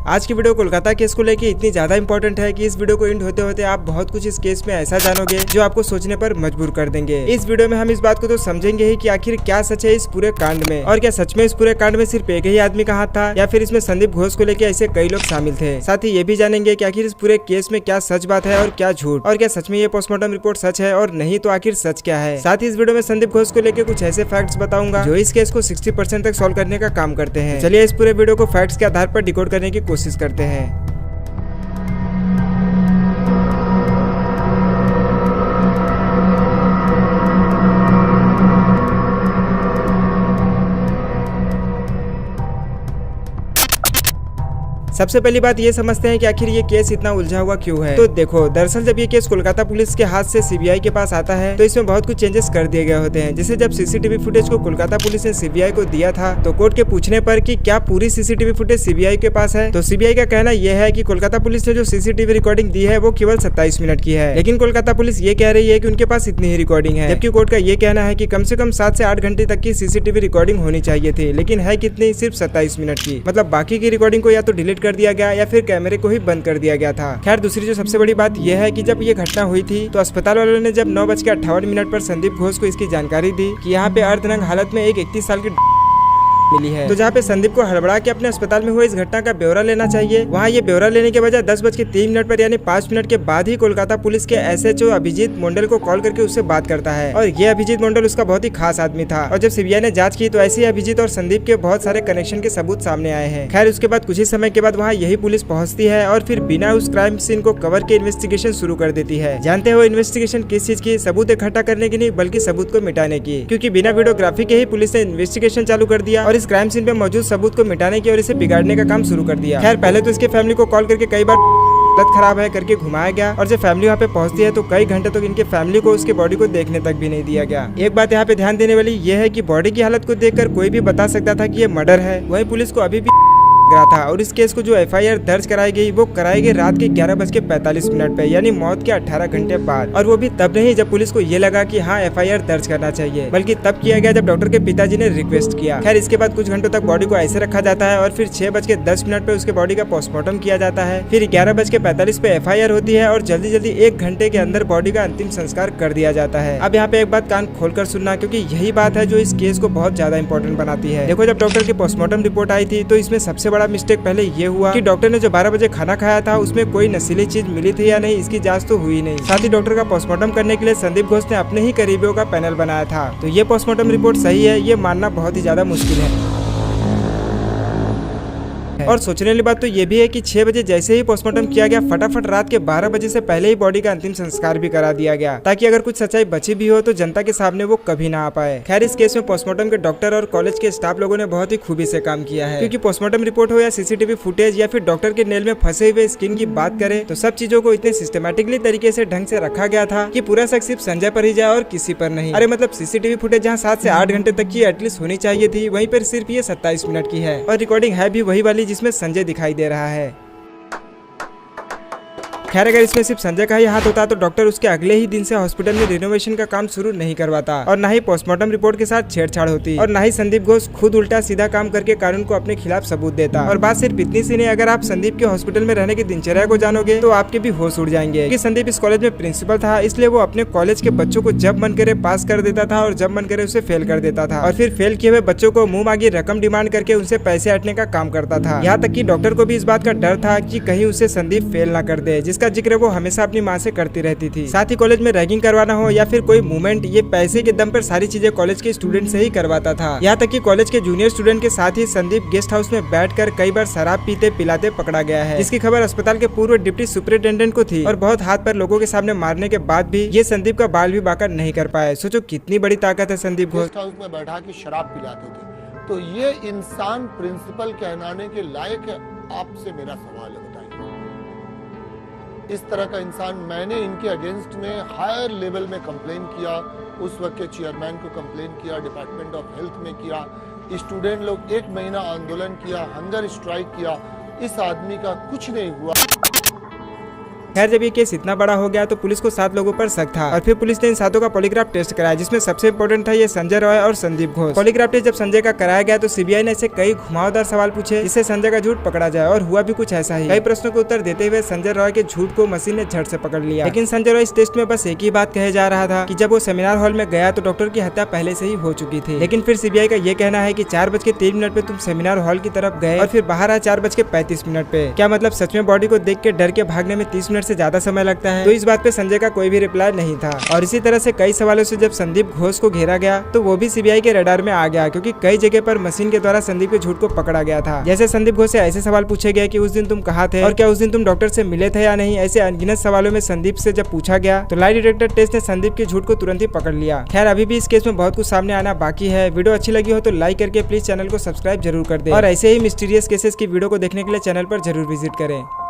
आज की video Kolkata case को लेके इतनी ज्यादा इंपॉर्टेंट है कि इस वीडियो को एंड होते होते आप बहुत कुछ इस केस में ऐसा जानोगे जो आपको सोचने पर मजबूर कर देंगे। इस वीडियो में हम इस बात को तो समझेंगे ही कि आखिर क्या सच है इस पूरे कांड में, और क्या सच में इस पूरे कांड में सिर्फ एक ही आदमी का हाथ था या फिर इसमें संदीप घोष को लेकर ऐसे कई लोग शामिल थे। साथ ही ये भी जानेंगे कि आखिर इस पूरे केस में क्या सच बात है और क्या झूठ, और क्या सच में ये पोस्टमार्टम रिपोर्ट सच है और नहीं तो आखिर सच क्या है। साथ ही इस वीडियो में संदीप घोष को लेकर कुछ ऐसे फैक्ट्स बताऊंगा जो इस केस को 60% तक सॉल्व करने का काम करते हैं। चलिए इस पूरे वीडियो को फैक्ट्स के आधार पर डिकोड करने की कोशिश करते हैं। सबसे पहली बात ये समझते हैं कि आखिर ये केस इतना उलझा हुआ क्यों है। तो देखो, दरअसल जब ये केस कोलकाता पुलिस के हाथ से सीबीआई के पास आता है तो इसमें बहुत कुछ चेंजेस कर दिए गए होते हैं। जैसे जब सीसीटीवी फुटेज को कोलकाता पुलिस ने सीबीआई को दिया था तो कोर्ट के पूछने पर कि क्या पूरी सीसीटीवी फुटेज सीबीआई के पास है, तो सीबीआई का कहना यह है कि कोलकाता पुलिस ने जो सीसीटीवी रिकॉर्डिंग दी है वो केवल 27 मिनट की है। लेकिन कोलकाता पुलिस ये कह रही है कि उनके पास इतनी ही रिकॉर्डिंग है, जबकि कोर्ट का ये कहना है कि कम से कम 7 से 8 घंटे तक की सीसीटीवी रिकॉर्डिंग होनी चाहिए थी। लेकिन है कितनी, सिर्फ 27 मिनट की। मतलब बाकी की रिकॉर्डिंग को या तो डिलीट कर दिया गया या फिर कैमरे को ही बंद कर दिया गया था। खैर, दूसरी जो सबसे बड़ी बात यह है कि जब ये घटना हुई थी तो अस्पताल वालों ने जब 9:58 पर संदीप घोष को इसकी जानकारी दी कि यहाँ पे अर्धनग्न हालत में एक 31 साल की मिली है, तो जहाँ पे संदीप को हड़बड़ा के अपने अस्पताल में हुए इस घटना का ब्यौरा लेना चाहिए, वहाँ ये ब्यौरा लेने के बजाय 10:03 पर यानी 5 मिनट के बाद ही कोलकाता पुलिस के एसएचओ अभिजीत मंडल को कॉल करके उससे बात करता है। और ये अभिजीत मंडल उसका बहुत ही खास आदमी था, और जब सीबीआई ने जांच की तो ऐसे ही अभिजीत और संदीप के बहुत सारे कनेक्शन के सबूत सामने आए हैं। खैर, उसके बाद कुछ ही समय के बाद वहाँ यही पुलिस पहुँचती है और फिर बिना उस क्राइम सीन को कवर के इन्वेस्टिगेशन शुरू कर देती है। जानते हो इन्वेस्टिगेशन किस चीज की? सबूत इकट्ठा करने की नहीं बल्कि सबूत को मिटाने की, क्योंकि बिना वीडियोग्राफी के ही पुलिस ने इन्वेस्टिगेशन चालू कर दिया और इस क्राइम सीन पे मौजूद सबूत को मिटाने की और इसे बिगाड़ने का काम शुरू कर दिया। खैर, पहले तो इसके फैमिली को कॉल करके कई बार हालत खराब है करके घुमाया गया, और जब फैमिली वहाँ पे पहुँचती है तो कई घंटे तक इनके फैमिली को उसके बॉडी को देखने तक भी नहीं दिया गया। एक बात यहाँ पे ध्यान देने वाली ये है कि बॉडी की हालत को देखकर कोई भी बता सकता था कि ये मर्डर है। वही पुलिस को अभी भी रहा था, और इस केस को जो एफआईआर दर्ज कराई गई वो कराई गई रात के 11:45 पे, यानी मौत के 18 घंटे बाद। और वो भी तब नहीं जब पुलिस को ये लगा कि हाँ एफआईआर दर्ज करना चाहिए, बल्कि तब किया गया जब डॉक्टर के पिताजी ने रिक्वेस्ट किया। खैर, इसके बाद कुछ घंटों तक बॉडी को ऐसे रखा जाता है और फिर 6:10 पे उसके बॉडी का पोस्टमार्टम किया जाता है। फिर 11:45 पे एफआईआर होती है और जल्दी जल्दी 1 घंटे के अंदर बॉडी का अंतिम संस्कार कर दिया जाता है। अब यहाँ पे एक बात कान खोलकर सुनना, क्योंकि यही बात है जो इस केस को बहुत ज्यादा इंपॉर्टेंट बनाती है। देखो, जब डॉक्टर की पोस्टमार्टम रिपोर्ट आई थी तो इसमें सबसे बड़ा मिस्टेक पहले ये हुआ कि डॉक्टर ने जो 12 बजे खाना खाया था उसमें कोई नशीली चीज मिली थी या नहीं, इसकी जांच तो हुई नहीं। साथ ही डॉक्टर का पोस्टमार्टम करने के लिए संदीप घोष ने अपने ही करीबियों का पैनल बनाया था, तो ये पोस्टमार्टम रिपोर्ट सही है ये मानना बहुत ही ज्यादा मुश्किल है। और सोचने वाली बात तो ये भी है कि 6 बजे जैसे ही पोस्टमार्टम किया गया, फटाफट रात के 12 बजे से पहले ही बॉडी का अंतिम संस्कार भी करा दिया गया, ताकि अगर कुछ सच्चाई बची भी हो तो जनता के सामने वो कभी ना आ पाए। खैर, इस केस में पोस्टमार्टम के डॉक्टर और कॉलेज के स्टाफ लोगों ने बहुत ही खूबी से काम किया है, क्योंकि पोस्टमार्टम रिपोर्ट हो या सीसीटीवी फुटेज या फिर डॉक्टर के नेल में फंसे हुए स्किन की बात करें तो सब चीजों को इतने सिस्टमैटिकली तरीके से ढंग से रखा गया था कि पूरा शक सिर्फ संजय पर ही जाए और किसी पर नहीं। अरे मतलब सीसीटीवी फुटेज जहाँ 7 से 8 घंटे तक की एटलीस्ट होनी चाहिए थी, वहीं पर सिर्फ ये 27 मिनट की है, और रिकॉर्डिंग है भी वही वाली जिसमें संजय दिखाई दे रहा है। खैर, अगर इसमें सिर्फ संजय का ही हाथ होता तो डॉक्टर उसके अगले ही दिन से हॉस्पिटल में रिनोवेशन का काम शुरू नहीं करवाता, और ना ही पोस्टमार्टम रिपोर्ट के साथ छेड़छाड़ होती, और ना ही संदीप घोष खुद उल्टा सीधा काम करके कानून को अपने खिलाफ सबूत देता। और बात सिर्फ इतनी सी नहीं, अगर आप संदीप के हॉस्पिटल में रहने की दिनचर्या को जानोगे तो आपके भी होश उड़ जाएंगे कि संदीप इस कॉलेज में प्रिंसिपल था, इसलिए वो अपने कॉलेज के बच्चों को जब मन करे पास कर देता था और जब मन करे उसे फेल कर देता था, और फिर फेल किए हुए बच्चों को मुंह मांगी रकम डिमांड करके उनसे पैसे हटने का काम करता था। यहाँ तक कि डॉक्टर को भी इस बात का डर था कि कहीं उसे संदीप फेल ना कर दे, जिसका जिक्र वो हमेशा अपनी माँ से करती रहती थी। साथ ही कॉलेज में रैगिंग करवाना हो या फिर कोई मूवमेंट, ये पैसे के दम पर सारी चीजें कॉलेज के स्टूडेंट से ही करवाता था। यहाँ तक कि कॉलेज के जूनियर स्टूडेंट के साथ ही संदीप गेस्ट हाउस में बैठकर कई बार शराब पीते पिलाते पकड़ा गया है, जिसकी खबर अस्पताल के पूर्व डिप्टी सुपरिटेंडेंट को थी, और बहुत हाथ पर लोगों के सामने मारने के बाद भी ये संदीप का बाल भी बाका नहीं कर पाए। सोचो कितनी बड़ी ताकत है संदीप घोष। गेस्ट हाउस में बैठा के शराब पिलाते थे, तो ये इंसान प्रिंसिपल कहलाने के लायक है? आपसे मेरा सवाल है, बताइए। इस तरह का इंसान, मैंने इनके अगेंस्ट में हायर लेवल में कंप्लेन किया, उस वक्त के चेयरमैन को कंप्लेन किया, डिपार्टमेंट ऑफ हेल्थ में किया, स्टूडेंट लोग 1 महीना आंदोलन किया, हंगर स्ट्राइक किया, इस आदमी का कुछ नहीं हुआ। खैर जब ये केस इतना बड़ा हो गया तो पुलिस को 7 लोगों पर शक था और फिर पुलिस ने इन 7 का पॉलीग्राफ टेस्ट कराया, जिसमें सबसे इंपॉर्टेंट था ये संजय रॉय और संदीप घोष। पॉलीग्राफ टेस्ट जब संजय का कराया गया तो सीबीआई ने ऐसे कई घुमावदार सवाल पूछे जिससे संजय का झूठ पकड़ा जाए, और हुआ भी कुछ ऐसा ही। कई प्रश्नों के उत्तर देते हुए संजय रॉय के झूठ को मशीन ने झट से पकड़ लिया। लेकिन संजय रॉय इस टेस्ट में बस एक ही बात कहे जा रहा था कि जब वो सेमिनार हॉल में गया तो डॉक्टर की हत्या पहले से ही हो चुकी थी। लेकिन फिर सीबीआई का ये कहना है कि 4:03 पे तुम सेमिनार हॉल की तरफ गए और फिर बाहर आए 4:35 पे। क्या मतलब सच में बॉडी को देख के डर के भागने में 30 मिनट से ज्यादा समय लगता है? तो इस बात पे संजय का कोई भी रिप्लाई नहीं था। और इसी तरह से कई सवालों से जब संदीप घोष को घेरा गया तो वो भी सीबीआई के रडार में आ गया, क्योंकि कई जगह पर मशीन के द्वारा संदीप के झूठ को पकड़ा गया था। जैसे संदीप घोष से ऐसे सवाल पूछे गए कि उस दिन तुम कहाँ थे और क्या उस दिन तुम डॉक्टर से मिले थे या नहीं। ऐसे अनगिनत सवालों में संदीप से जब पूछा गया तो लाई डिटेक्टर टेस्ट ने संदीप के झूठ को तुरंत ही पकड़ लिया। खैर अभी भी इस केस में बहुत कुछ सामने आना बाकी है। वीडियो अच्छी लगी हो तो लाइक करके प्लीज चैनल को सब्सक्राइब जरूर कर दे और ऐसे ही मिस्टीरियस केसेस की वीडियो को देखने के लिए चैनल पर जरूर विजिट करें।